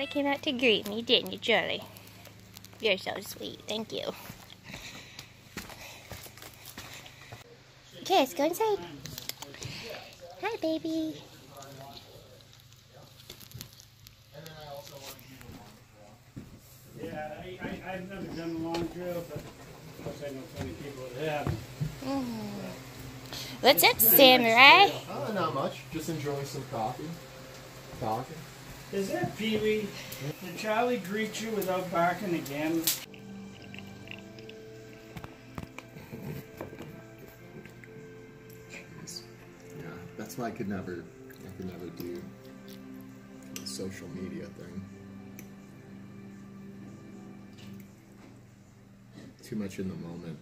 Charlie came out to greet me, didn't you, Charlie? You're so sweet. Thank you. Okay, let's go inside. Hi, baby. Yeah, I've never done the long trail, but of course I know plenty of people that have. What's up, Samurai? Not much. Just enjoying some coffee. Talking. Is that Pee-wee? Did Charlie greet you without barking again? Jeez. Yeah, that's why I could never do the social media thing. Too much in the moment.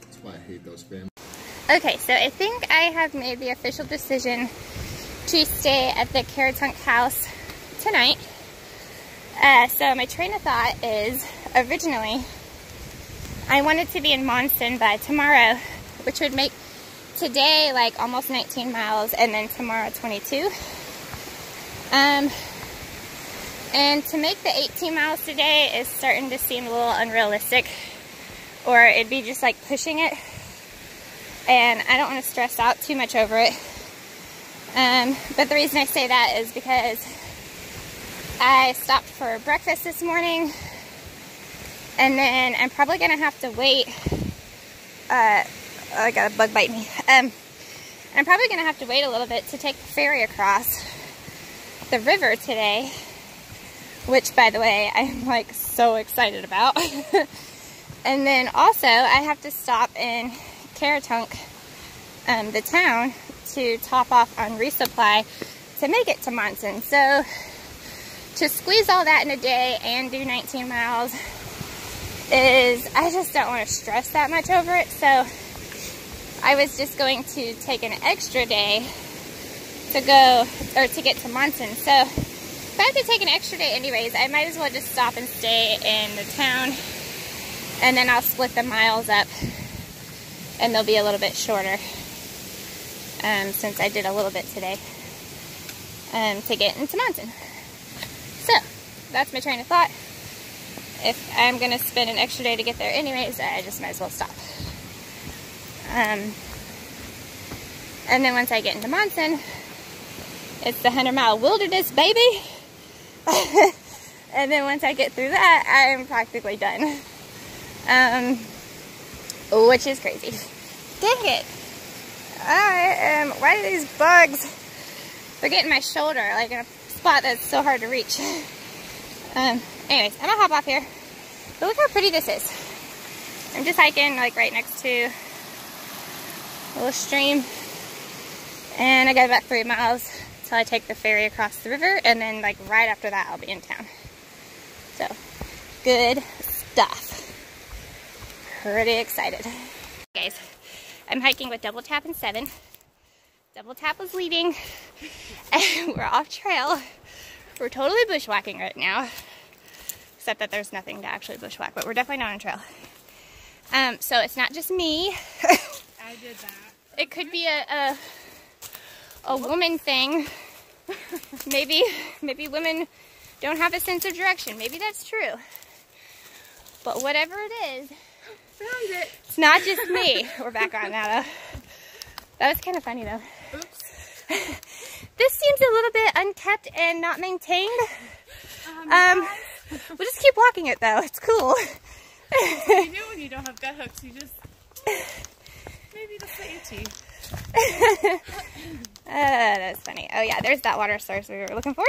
That's why I hate those families. Okay, so I think I have made the official decision to stay at the Caratunk House tonight. So my train of thought is, originally, I wanted to be in Monson by tomorrow, which would make today like almost 19 miles and then tomorrow 22. And to make the 18 miles today is starting to seem a little unrealistic, or it'd be just like pushing it, and I don't want to stress out too much over it. But the reason I say that is because I stopped for breakfast this morning, and then I'm probably gonna have to wait. I got a bug bite me. I'm probably gonna have to wait a little bit to take the ferry across the river today, which, by the way, I'm like so excited about. And then also I have to stop in Caratunk, the town, to top off on resupply to make it to Monson. So to squeeze all that in a day and do 19 miles is, I just don't want to stress that much over it. So I was just going to take an extra day to go, or to get to Monson. So if I have to take an extra day anyways, I might as well just stop and stay in the town, and then I'll split the miles up and they'll be a little bit shorter, since I did a little bit today to get into Monson. So that's my train of thought. If I'm gonna spend an extra day to get there anyways, I just might as well stop. And then once I get into Monson, it's the 100-mile wilderness, baby. And then once I get through that, I'm practically done. Which is crazy. Dang it. Why do these bugs, they're getting my shoulder, like in a spot that's so hard to reach. Anyways, I'm gonna hop off here. But look how pretty this is. I'm just hiking like right next to a little stream. And I got about 3 miles till I take the ferry across the river, and then like right after that I'll be in town. So, good stuff. Pretty excited. Guys, I'm hiking with Double Tap and 7. Double Tap was leading, and we're off trail. We're totally bushwhacking right now, except that there's nothing to actually bushwhack, but we're definitely not on trail. So it's not just me. I did that. It could be a woman thing. Maybe women don't have a sense of direction. Maybe that's true. But whatever it is, Found it. It's not just me. We're back on now, though. That was kind of funny, though. Oops. This seems a little bit unkept and not maintained. We'll just keep walking it, though. It's cool. What do you do when you don't have gut hooks? You just... Maybe the safety. That's funny. Oh, yeah, there's that water source we were looking for.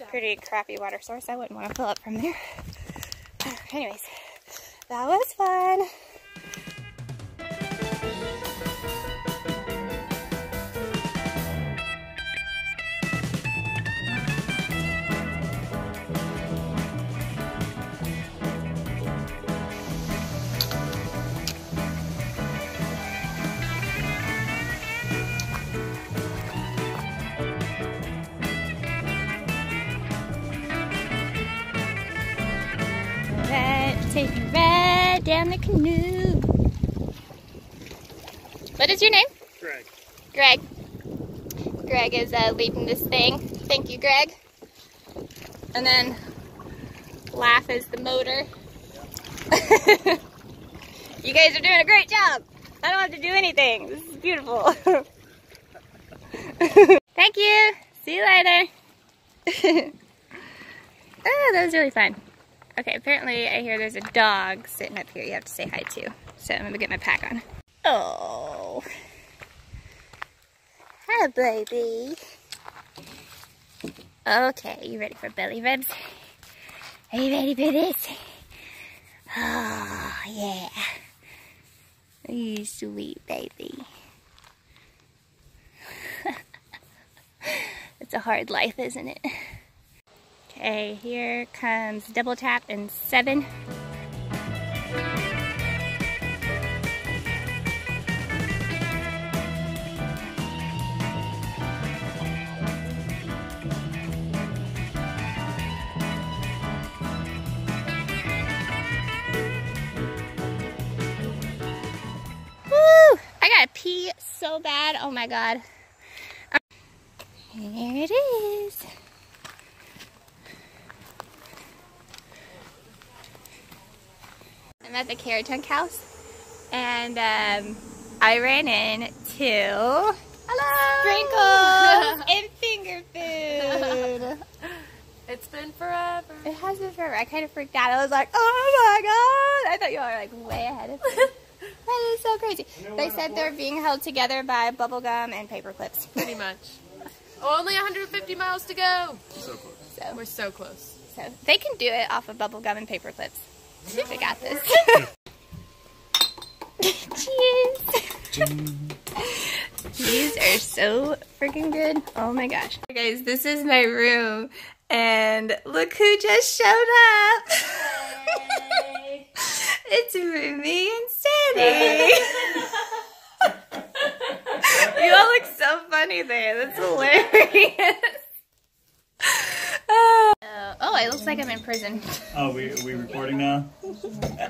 Pretty crappy water source. I wouldn't want to fill up from there. Anyways, that was fun. Take you right down the canoe. What is your name? Greg. Greg. Greg is leading this thing. Thank you, Greg. And then Laugh is the motor. You guys are doing a great job. I don't have to do anything. This is beautiful. Thank you. See you later. Oh, that was really fun. Okay, apparently I hear there's a dog sitting up here you have to say hi to. So I'm gonna get my pack on. Oh. Hi, baby. Okay, you ready for belly rubs? Are you ready for this? Oh, yeah. You sweet baby. It's a hard life, isn't it? Okay, here comes double tap and 7. Woo! I gotta pee so bad. Oh my god. Here it is. I'm at the Caratunk House, and I ran into Sprinkles and finger food. It's been forever. It has been forever. I kind of freaked out. I was like, oh my god! I thought you all were like way ahead of me. That is so crazy. They said they're being held together by bubble gum and paper clips. Pretty much. Only 150 miles to go. So close. So We're so close. So they can do it off of bubble gum and paper clips. We got this. Cheers. These are so freaking good. Oh my gosh. Okay, guys, this is my room. And look who just showed up. Hey. It's Rumi and Sandy. You all look so funny there. That's hilarious. Oh, it looks like I'm in prison. Oh, we recording now?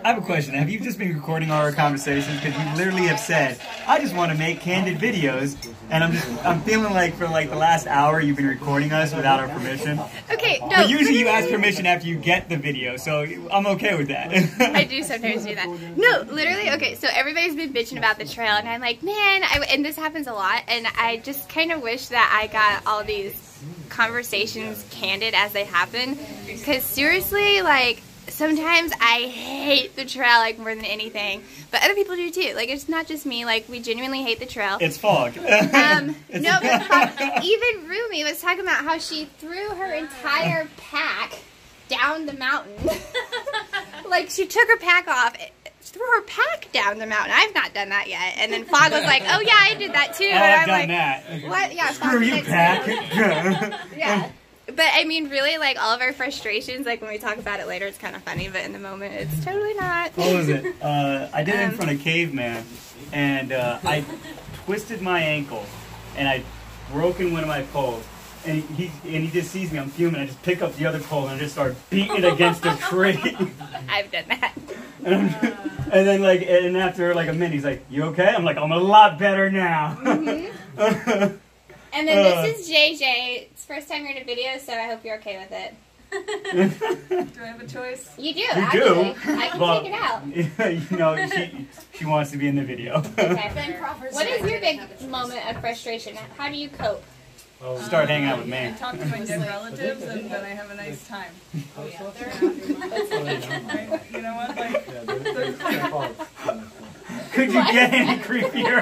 I have a question. Have you just been recording all our conversations? Because you literally have said, I just want to make candid videos, and I'm feeling like for like the last hour you've been recording us without our permission. Okay, no. But usually you ask permission after you get the video, so I'm okay with that. I do sometimes do that. No, literally, okay, so everybody's been bitching about the trail, and I'm like, man, and this happens a lot, and I just kind of wish that I got all these conversations candid as they happen, because seriously, like, sometimes I hate the trail like more than anything, but other people do too. Like, it's not just me. Like, we genuinely hate the trail. It's fog. No, but even Rumi was talking about how she threw her entire pack down the mountain. Like, she took her pack off, threw her pack down the mountain. I've not done that yet. And then Fog was like, oh yeah, I did that too. Oh, and I've I'm done like, that. what? Yeah, Screw you, pack. Yeah. But I mean, really, like, all of our frustrations, like, when we talk about it later, it's kind of funny, but in the moment, it's totally not. What was it? I did it in front of Caveman, and I twisted my ankle, and I broken one of my poles. And he just sees me, I'm fuming, I just pick up the other pole and I just start beating it against a tree. I've done that. And then, like, and after like a minute, he's like, you okay? I'm like, I'm a lot better now. Mm-hmm. And then this is JJ. It's first time you're in a video, so I hope you're okay with it. Do I have a choice? You do, You actually. do? I can Well, take it out. You know, she wants to be in the video. Okay. What is your big moment of frustration? How do you cope? Start hanging out with me. Talk to my dead relatives and then I have a nice time. Oh yeah. You know what? Like, Could you get any creepier?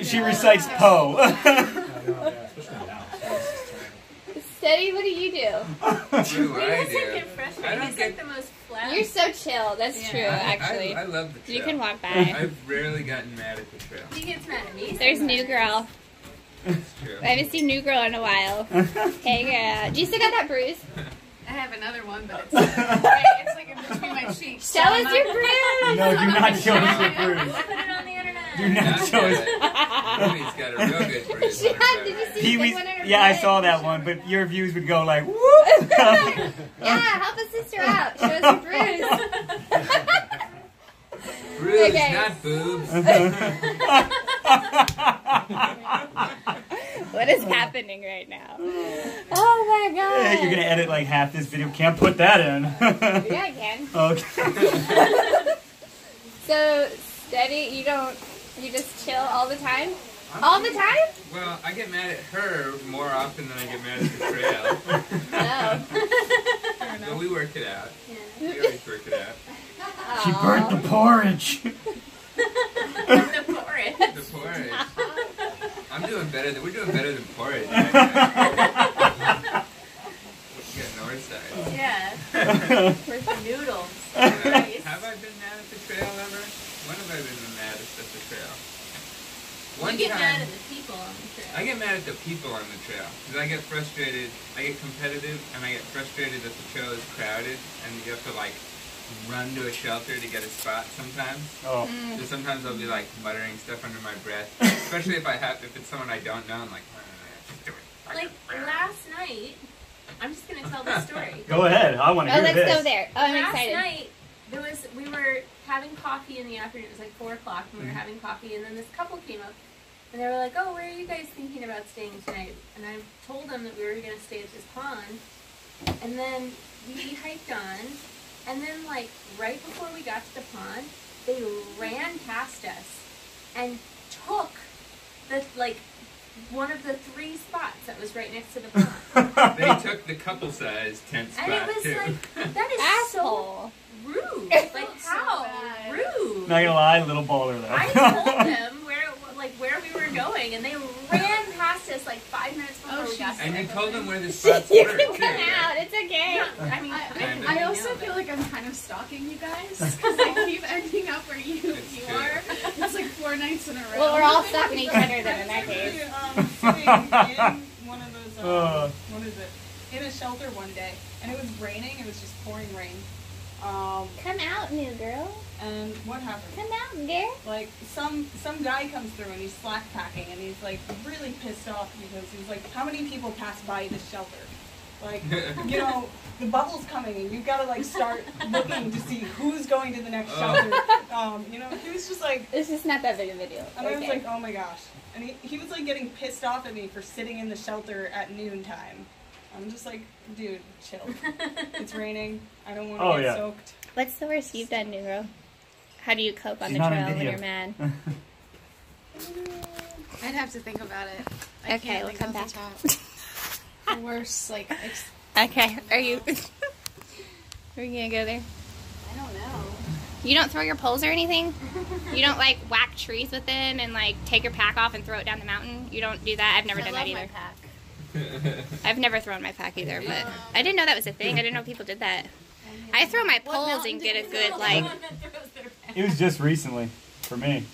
She recites Poe. Steady, what do you do? What do I do? I don't get the most flat. You're so chill. That's true, actually. I love the trail. You can walk by. I've rarely gotten mad at the trail. He gets mad at me. There's New Girl. It's true. I haven't seen New Girl in a while. Hey, girl. Do you still got that bruise? I have another one, but it's like in between my cheeks. Show us your bruise. No, do not show us your bruise. Put it on the internet. Do not show us. Pee-wee's got a real good bruise. Did you see Pee-wee's, the one on her yeah, I foot? saw that one, but your views would go like, whoop! Yeah, help a sister out. Show us your bruise. Bruise, Okay. not boobs. What is happening right now? Oh my god. You're gonna edit like half this video. Can't put that in. Yeah, I can. Okay. So, steady, you just chill all the time? All the time? Well, I get mad at her more often than I get mad at the trail. Oh. But we work it out. We always work it out. She burnt the porridge. The porridge. We're doing better than porridge. We got north side. Yeah. With noodles. Have I been mad at the trail ever? When have I been mad at the trail? One You get time, mad at the people on the trail. I get mad at the people on the trail because I get frustrated. I get competitive, and I get frustrated that the trail is crowded, and you have to like run to a shelter to get a spot sometimes. Oh. So sometimes I'll be like muttering stuff under my breath, especially if it's someone I don't know. I'm like, just do it. Like last night, I'm just gonna tell the story. Go ahead. I want to Oh, hear let's this. go there. Oh, I'm Last excited. night, we were having coffee in the afternoon. It was like 4 o'clock, and we were having coffee, and then this couple came up, and they were like, "Oh, where are you guys thinking about staying tonight?" And I told them that we were gonna stay at this pond, and then we hiked on, and then like right before we got to the pond, they ran past us and took the one of the 3 spots that was right next to the pond. They took the couple size tent spot And it was too. like, that is Asshole. so rude. Like, how rude. Not gonna lie, little baller though. I told them where we were going, and they ran past us like 5 minutes before we got there. And you told them where the spots You were can too. come out. It's okay. I mean, I also feel like I'm kind of stalking you guys because I keep ending up where you true. are. It's like 4 nights in a row. Well, we're all stalking each other then in that case. Sitting in one of those, what is it? In a shelter one day, and it was raining. It was just pouring rain. Come out, new girl. And what happened? Come out, girl. Like some guy comes through and he's slack packing and he's like really pissed off because he's like, how many people pass by this shelter? Like, you know, the bubble's coming and you've got to like start looking to see who's going to the next shelter. You know, he was just like, This is not that big a video. and I was like, oh my gosh. And he was like getting pissed off at me for sitting in the shelter at noontime. I'm just like, dude, chill. It's raining. I don't want to get soaked. What's the worst you've done, new girl? How do you cope on She's the not in trail when video. you're mad? I'd have to think about it. Okay, we'll come back. Worse, like, Okay, are you... Are we gonna go there? I don't know. You don't throw your poles or anything? You don't, like, whack trees with them and, like, take your pack off and throw it down the mountain? You don't do that? I've never I done love that my either. pack. I've never thrown my pack either, but I didn't know that was a thing. I didn't know people did that. I throw my poles and get a good, like... It was just recently for me.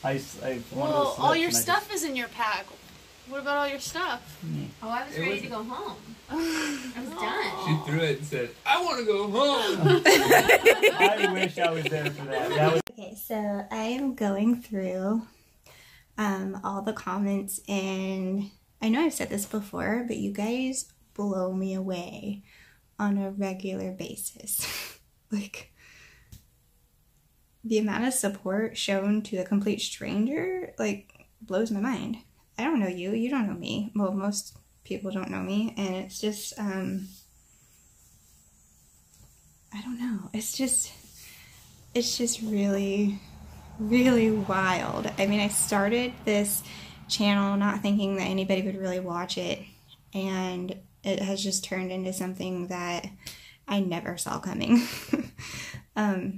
I one of Well, those all slips your and I stuff is in your pack. What about all your stuff? Oh, I was It ready was- to go home. I was done. She threw it and said, I want to go home. I wish I was there for that. That was Okay, so I am going through all the comments, and I know I've said this before, but you guys blow me away on a regular basis. Like, the amount of support shown to a complete stranger, like, blows my mind. I don't know you, you don't know me. Well, most people don't know me, and it's just, I don't know. It's just really, really wild. I mean, I started this channel not thinking that anybody would really watch it, and it has just turned into something that I never saw coming. So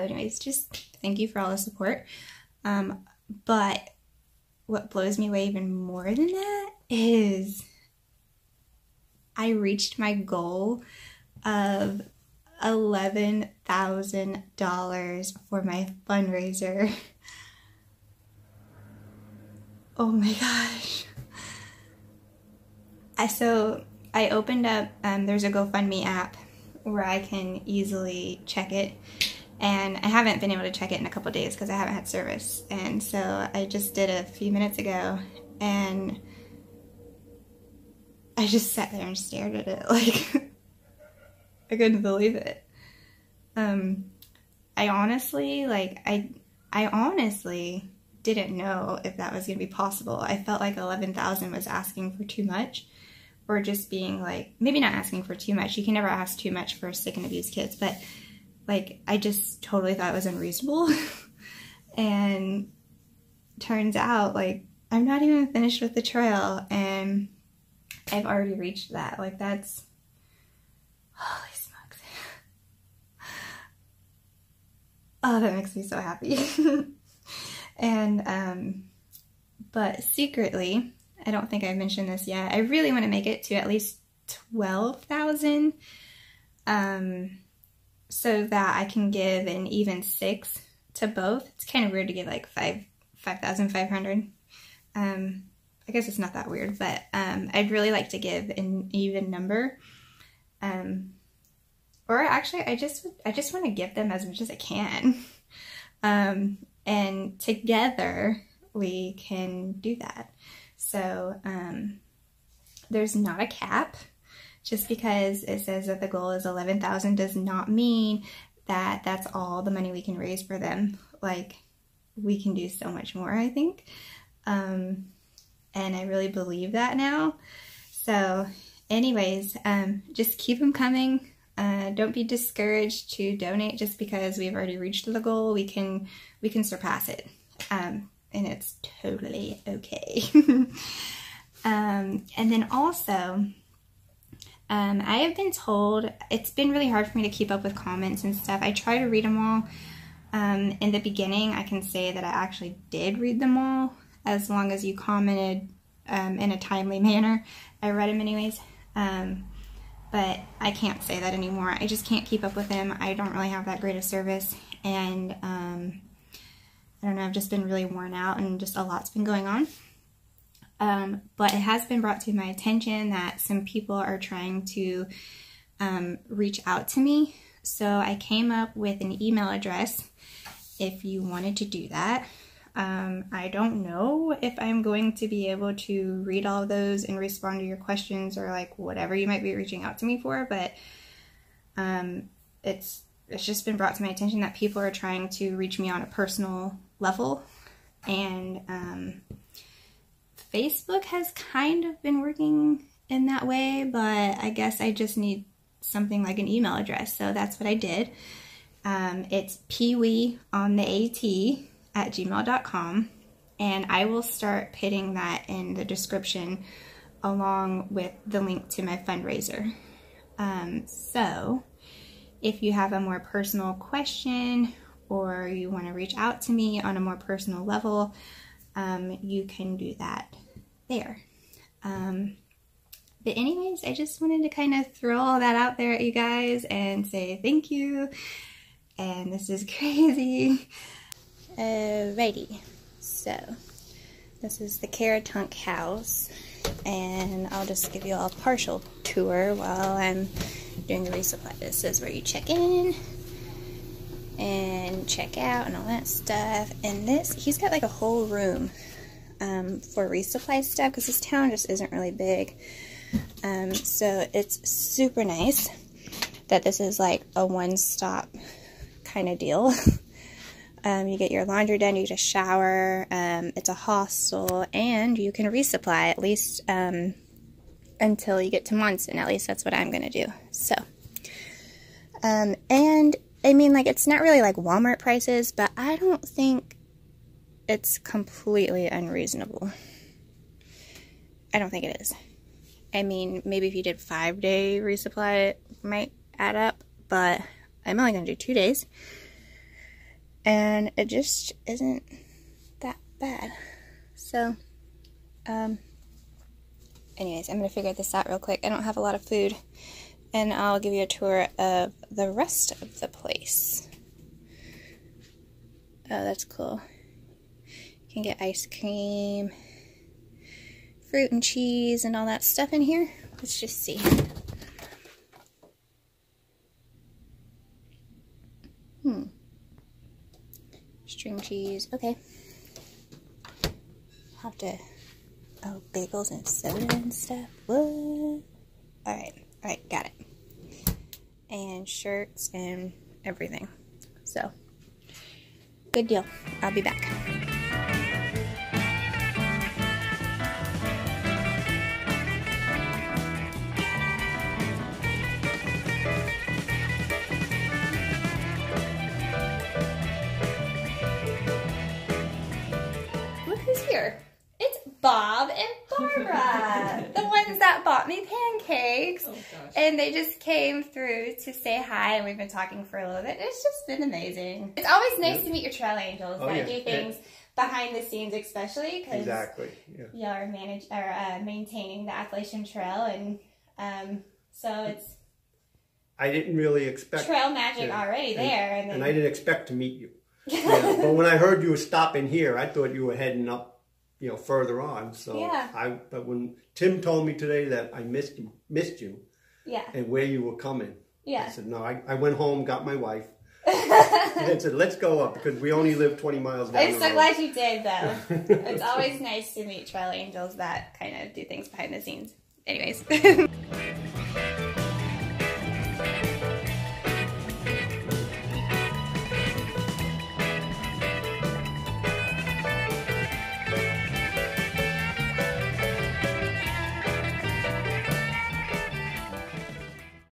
anyways, just thank you for all the support. But what blows me away even more than that is I reached my goal of $11,000 for my fundraiser. Oh my gosh. I opened up, there's a GoFundMe app where I can easily check it, And I haven't been able to check it in a couple days because I haven't had service. And so I just did a few minutes ago, and I just sat there and stared at it like I couldn't believe it. I honestly didn't know if that was going to be possible. I felt like 11,000 was asking for too much, or just being like, maybe not asking for too much. You can never ask too much for sick and abused kids, but like, I just totally thought it was unreasonable. And turns out, like, I'm not even finished with the trail, and I've already reached that. Like, that's, holy smokes. Oh, that makes me so happy. And, but secretly, I don't think I mentioned this yet, I really want to make it to at least 12,000, so that I can give an even 6 to both. It's kind of weird to give like 5,500. I guess it's not that weird, but I'd really like to give an even number. Or actually, I just want to give them as much as I can. And together we can do that. So there's not a cap. Just because it says that the goal is 11,000 does not mean that that's all the money we can raise for them. Like, we can do so much more, I think. And I really believe that now. So anyways, just keep them coming. Don't be discouraged to donate just because we've already reached the goal. We can surpass it. And it's totally okay. And then also, I have been told, it's been really hard for me to keep up with comments and stuff. I try to read them all. In the beginning, I can say that I actually did read them all, as long as you commented in a timely manner. I read them anyways. But I can't say that anymore. I just can't keep up with them. I don't really have that great of service. And I don't know, I've just been really worn out, and just a lot's been going on. But it has been brought to my attention that some people are trying to reach out to me. So I came up with an email address if you wanted to do that. I don't know if I'm going to be able to read all of those and respond to your questions, or like whatever you might be reaching out to me for, but it's just been brought to my attention that people are trying to reach me on a personal level. And Facebook has kind of been working in that way, but I guess I just need something like an email address. So that's what I did. It's PeeWeeOnTheAT@gmail.com, and I will start putting that in the description along with the link to my fundraiser. So if you have a more personal question, or you want to reach out to me on a more personal level, you can do that there. But anyways, I just wanted to kind of throw all that out there at you guys and say thank you. And this is crazy. Alrighty, so this is the Caratunk House, and I'll just give you all a partial tour while I'm doing the resupply. This is where you check in and check out and all that stuff. And this, he's got like a whole room for resupply stuff, because this town just isn't really big. So it's super nice that this is like a one-stop kind of deal. You get your laundry done, you get a shower, it's a hostel, and you can resupply at least until you get to Monson. At least that's what I'm gonna do. So, and I mean, like, it's not really like Walmart prices, but I don't think it's completely unreasonable. I don't think it is. I mean, maybe if you did 5-day resupply, it might add up, but I'm only gonna do 2 days. And it just isn't that bad. So, anyways, I'm going to figure this out real quick. I don't have a lot of food. And I'll give you a tour of the rest of the place. Oh, that's cool. You can get ice cream, fruit and cheese, and all that stuff in here. Let's just see. string cheese. Okay. Have to. Oh, bagels and soda and stuff. What? Alright, got it. And shirts and everything. So, good deal. I'll be back. Look who's here. It's Bob and Barbara, the ones that bought me pancakes. Oh, gosh. And they just came through to say hi, and we've been talking for a little bit. It's just been amazing. It's always nice to meet your trail angels that do things behind the scenes, especially because Exactly. y'all are maintaining the Appalachian Trail, and so it's I didn't really expect trail magic already there. And then, I didn't expect to meet you. Yeah, but when I heard you were stopping here, I thought you were heading up, further on. So but when Tim told me today that I missed you, and where you were coming, I said no. I went home, got my wife, and said let's go up because we only live 20 miles down. I'm so glad you did, though. It's always nice to meet trail angels that kind of do things behind the scenes. Anyways.